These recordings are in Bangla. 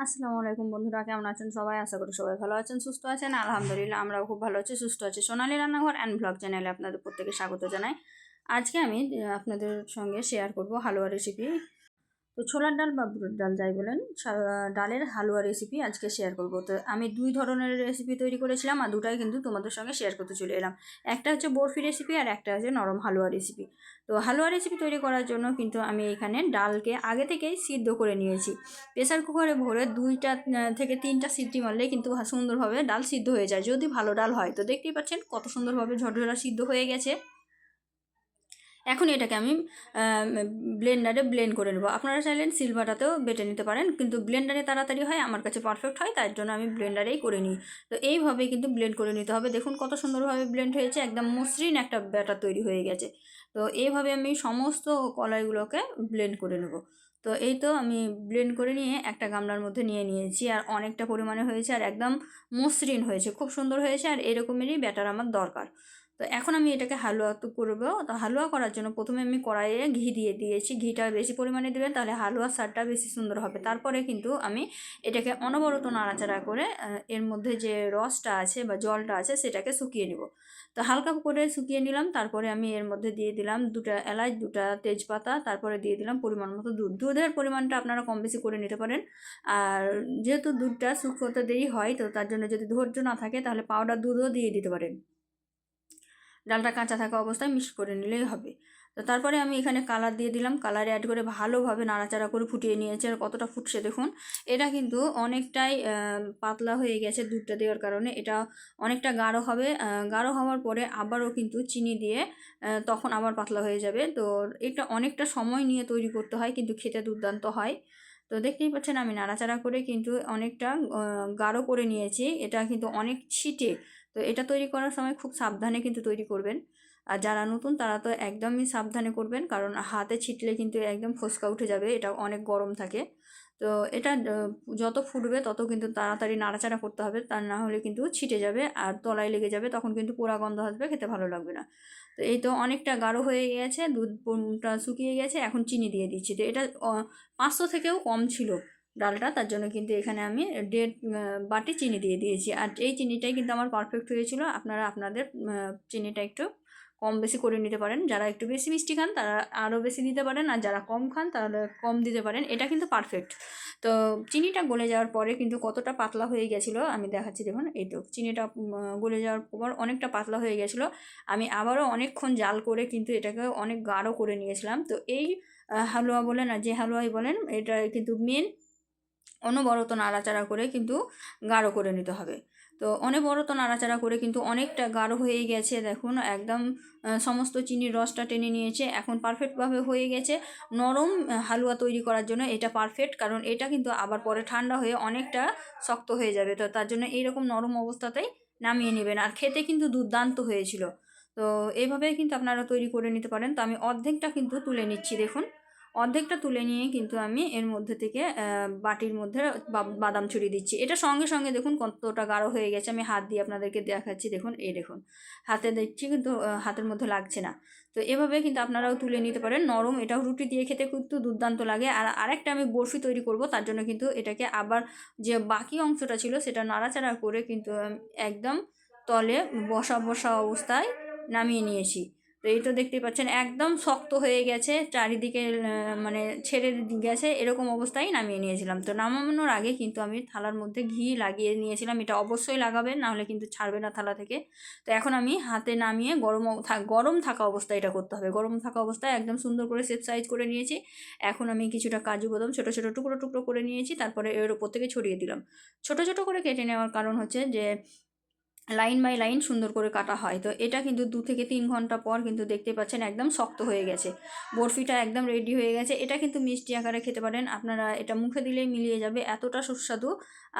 আসসালামু আলাইকুম বন্ধুরা, কেমন আছেন সবাই? আশা করি সবাই ভালো আছেন, সুস্থ আছেন। আলহামদুলিল্লাহ আমরাও খুব ভালো আছি, সুস্থ আছি। সোনালী রান্নাঘর অ্যান্ড ব্লগ চ্যানেলে আপনাদের প্রত্যেকে স্বাগত জানাই। আজকে আমি আপনাদের সঙ্গে শেয়ার করব হালুয়া রেসিপি। তো ছোলার ডাল বা বুটের ডাল যাই বলেন, ডালের হালুয়া রেসিপি আজকে শেয়ার করব। তো আমি দুই ধরনের রেসিপি তৈরি করেছিলাম, আর দুটাই কিন্তু তোমাদের সঙ্গে শেয়ার করতে চলে এলাম। একটা হচ্ছে বরফি রেসিপি আর একটা হচ্ছে নরম হালুয়া রেসিপি। তো হালুয়া রেসিপি তৈরি করার জন্য কিন্তু আমি এখানে ডালকে আগে থেকেই সিদ্ধ করে নিয়েছি। প্রেসার কুকারে ভরে দুইটা থেকে তিনটা সিটি মারলে কিন্তু সুন্দরভাবে ডাল সিদ্ধ হয়ে যায়, যদি ভালো ডাল হয়। তো দেখতেই পাচ্ছেন কত সুন্দরভাবে ঝরঝরা সিদ্ধ হয়ে গেছে। এখন এটাকে আমি ব্লেন্ডারে ব্লেন্ড করে নেব। আপনারা চাইলেন সিলভাটাতেও বেটে নিতে পারেন, কিন্তু ব্লেন্ডারে তাড়াতাড়ি হয়, আমার কাছে পারফেক্ট হয়, তার জন্য আমি ব্লেন্ডারেই করে নিই। তো এইভাবে কিন্তু ব্লেন্ড করে নিতে হবে। দেখুন কত সুন্দরভাবে ব্লেন্ড হয়েছে, একদম মসৃণ একটা ব্যাটার তৈরি হয়ে গেছে। তো এইভাবে আমি সমস্ত কলাইগুলোকে ব্লেন্ড করে নেব। তো এই তো আমি ব্লেন্ড করে নিয়ে একটা গামলার মধ্যে নিয়ে নিয়েছি, আর অনেকটা পরিমাণে হয়েছে, আর একদম মসৃণ হয়েছে, খুব সুন্দর হয়েছে, আর এরকমেরই ব্যাটার আমার দরকার। তো এখন আমি এটাকে হালুয়া তো করবো। তো হালুয়া করার জন্য প্রথমে আমি কড়াইয়ে ঘি দিয়ে দিয়েছি। ঘিটা বেশি পরিমাণে দেবেন, তাহলে হালুয়ার স্বাদটা বেশি সুন্দর হবে। তারপরে কিন্তু আমি এটাকে অনবরত নাড়াচাড়া করে এর মধ্যে যে রসটা আছে বা জলটা আছে সেটাকে শুকিয়ে নেব। তো হালকা করে শুকিয়ে নিলাম। তারপরে আমি এর মধ্যে দিয়ে দিলাম দুটা এলাচ, দুটা তেজপাতা, তারপরে দিয়ে দিলাম পরিমাণ মতো দুধ। দুধের পরিমাণটা আপনারা কম বেশি করে নিতে পারেন। আর যেহেতু দুধটা শুকোতে দেরি হয়, তো তার জন্য যদি ধৈর্য না থাকে তাহলে পাউডার দুধও দিয়ে দিতে পারেন। ডালটা কাঁচা থাকা অবস্থায় মিক্স করে নিলেই হবে। তো তারপরে আমি এখানে কালার দিয়ে দিলাম। কালার অ্যাড করে ভালোভাবে নাড়াচাড়া করে ফুটিয়ে নিয়েছি। আর কতটা ফুটছে দেখুন। এটা কিন্তু অনেকটাই পাতলা হয়ে গেছে দুধটা দেওয়ার কারণে। এটা অনেকটা গাঢ় হবে। গাঢ় হওয়ার পরে আবারও কিন্তু চিনি দিয়ে তখন আবার পাতলা হয়ে যাবে। তো এটা অনেকটা সময় নিয়ে তৈরি করতে হয়, কিন্তু খেতে দুর্দান্ত হয়। তো দেখতেই পাচ্ছেন আমি নাড়াচাড়া করে কিন্তু অনেকটা গাঢ় করে নিয়েছি। এটা কিন্তু অনেক ছিটে। তো এটা তৈরি করার সময় খুব সাবধানে কিন্তু তৈরি করবেন। আর যারা নতুন তারা তো একদমই সাবধানে করবেন, কারণ হাতে ছিটলে কিন্তু একদম ফোসকা উঠে যাবে, এটা অনেক গরম থাকে। তো এটা যত ফুটবে তত কিন্তু তাড়াতাড়ি নাড়াচাড়া করতে হবে, তা না হলে কিন্তু ছিটে যাবে আর তলায় লেগে যাবে, তখন কিন্তু পোড়া গন্ধ আসবে, খেতে ভালো লাগবে না। তো এই তো অনেকটা গাঢ় হয়ে গেছে, দুধটা শুকিয়ে গেছে, এখন চিনি দিয়ে দিচ্ছি। তো এটা 500 থেকেও কম ছিল ডালটা, তার জন্য কিন্তু এখানে আমি 1.5 বাটি চিনি দিয়ে দিয়েছি। আর এই চিনিটাই কিন্তু আমার পারফেক্ট হয়েছিল। আপনারা আপনাদের চিনিটা একটু কম বেশি করে নিতে পারেন। যারা একটু বেশি মিষ্টি খান তারা আরও বেশি দিতে পারেন, আর যারা কম খান তাহলে কম দিতে পারেন। এটা কিন্তু পারফেক্ট। তো চিনিটা গলে যাওয়ার পরে কিন্তু কতটা পাতলা হয়ে গেছিলো আমি দেখাচ্ছি, দেখুন। এই তো চিনিটা গলে যাওয়ার পর অনেকটা পাতলা হয়ে গেছিলো। আমি আবারও অনেকক্ষণ জাল করে কিন্তু এটাকে অনেক গাঢ় করে নিয়েছিলাম। তো এই হালুয়া বলেন আর যে হালুয়াই বলেন, এটা কিন্তু মেন অনবরত নাড়াচাড়া করে কিন্তু গাঢ় করে নিতে হবে। তো অনবরত নাড়াচাড়া করে কিন্তু অনেকটা গাঢ় হয়ে গেছে, দেখুন একদম সমস্ত চিনির রসটা টেনে নিয়েছে। এখন পারফেক্টভাবে হয়ে গেছে। নরম হালুয়া তৈরি করার জন্য এটা পারফেক্ট, কারণ এটা কিন্তু আবার পরে ঠান্ডা হয়ে অনেকটা শক্ত হয়ে যাবে। তো তার জন্য এইরকম নরম অবস্থাতেই নামিয়ে নেবেন, আর খেতে কিন্তু দুর্দান্ত হয়েছিল। তো এইভাবেই কিন্তু আপনারা তৈরি করে নিতে পারেন। তো আমি অর্ধেকটা কিন্তু তুলে নিচ্ছি, দেখুন। অর্ধেকটা তুলে নিয়ে কিন্তু আমি এর মধ্যে থেকে বাটির মধ্যে বাদাম ছড়িয়ে দিচ্ছি। এটা সঙ্গে সঙ্গে দেখুন কতটা গাঢ় হয়ে গেছে। আমি হাত দিয়ে আপনাদেরকে দেখাচ্ছি, দেখুন। এই দেখুন হাতে দেখছি, কিন্তু হাতের মধ্যে লাগছে না। তো এভাবে কিন্তু আপনারাও তুলে নিতে পারেন। নরম, এটাও রুটি দিয়ে খেতে কিন্তু দুর্দান্ত লাগে। আর আরেকটা আমি বরফি তৈরি করব, তার জন্য কিন্তু এটাকে আবার যে বাকি অংশটা ছিল সেটা নাড়াচাড়া করে কিন্তু একদম তলে বসা বসা অবস্থায় নামিয়ে নিয়েছি। তো এই তো দেখতেই পাচ্ছেন একদম শক্ত হয়ে গেছে, চারিদিকে মানে ছেড়ে গেছে, এরকম অবস্থায় নামিয়ে নিয়েছিলাম। তো নামানোর আগে কিন্তু আমি থালার মধ্যে ঘি লাগিয়ে নিয়েছিলাম। এটা অবশ্যই লাগাবেন, নাহলে কিন্তু ছাড়বে না থালা থেকে। তো এখন আমি হাতে নামিয়ে গরম থাকা অবস্থায় এটা করতে হবে। গরম থাকা অবস্থায় একদম সুন্দর করে শেপ সাইজ করে নিয়েছি। এখন আমি কিছুটা কাজু বাদাম ছোটো ছোটো টুকরো টুকরো করে নিয়েছি, তারপরে এর ওপর থেকে ছড়িয়ে দিলাম। ছোটো ছোটো করে কেটে নেওয়ার কারণ হচ্ছে যে লাইন বাই লাইন সুন্দর করে কাটা হয়। তো এটা কিন্তু 2 থেকে 3 ঘন্টা পর কিন্তু দেখতে পাচ্ছেন একদম শক্ত হয়ে গেছে। বরফিটা একদম রেডি হয়ে গেছে। এটা কিন্তু মিষ্টি আকারে খেতে পারেন আপনারা, এটা মুখে দিলেই মিলিয়ে যাবে, এতটা সুস্বাদু।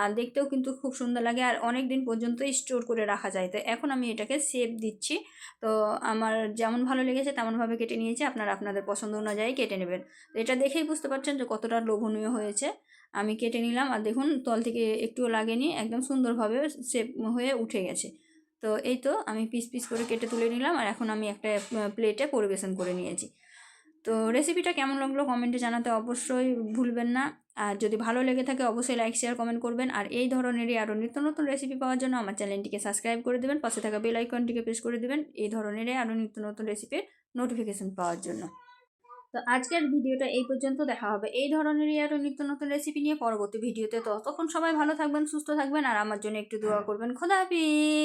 আর দেখতেও কিন্তু খুব সুন্দর লাগে, আর অনেক দিন পর্যন্ত স্টোর করে রাখা যায়। তো এখন আমি এটাকে শেপ দিচ্ছি। তো আমার যেমন ভালো লেগেছে তেমনভাবে কেটে নিয়েছি, আপনারা আপনাদের পছন্দ অনুযায়ী কেটে নেবেন। তো এটা দেখেই বুঝতে পারছেন যে কতটা লোভনীয় হয়েছে। আমি কেটে নিলাম, আর দেখুন তল থেকে একটুও লাগেনি, একদম সুন্দরভাবে শেপ হয়ে উঠে গেছে। তো এই তো আমি পিস পিস করে কেটে তুলে নিলাম, আর এখন আমি একটা প্লেটে পরিবেশন করে নিয়েছি। তো রেসিপিটা কেমন লাগলো কমেন্টে জানাতে অবশ্যই ভুলবেন না। আর যদি ভালো লেগে থাকে অবশ্যই লাইক শেয়ার কমেন্ট করবেন। আর এই ধরনেরই আরও নিত্য নতুন রেসিপি পাওয়ার জন্য আমার চ্যানেলটিকে সাবস্ক্রাইব করে দেবেন, পাশে থাকা বেল আইকনটিকে প্রেস করে দেবেন এই ধরনেরই আরও নিত্য নতুন রেসিপির নোটিফিকেশন পাওয়ার জন্য। তো আজকের ভিডিওটা এই পর্যন্ত, দেখা হবে এই ধরনেরই আরও নিত্য নতুন রেসিপি নিয়ে পরবর্তী ভিডিওতে। ততক্ষণ সবাই ভালো থাকবেন, সুস্থ থাকবেন, আর আমার জন্য একটু দোয়া করবেন। খোদা হাফিজ।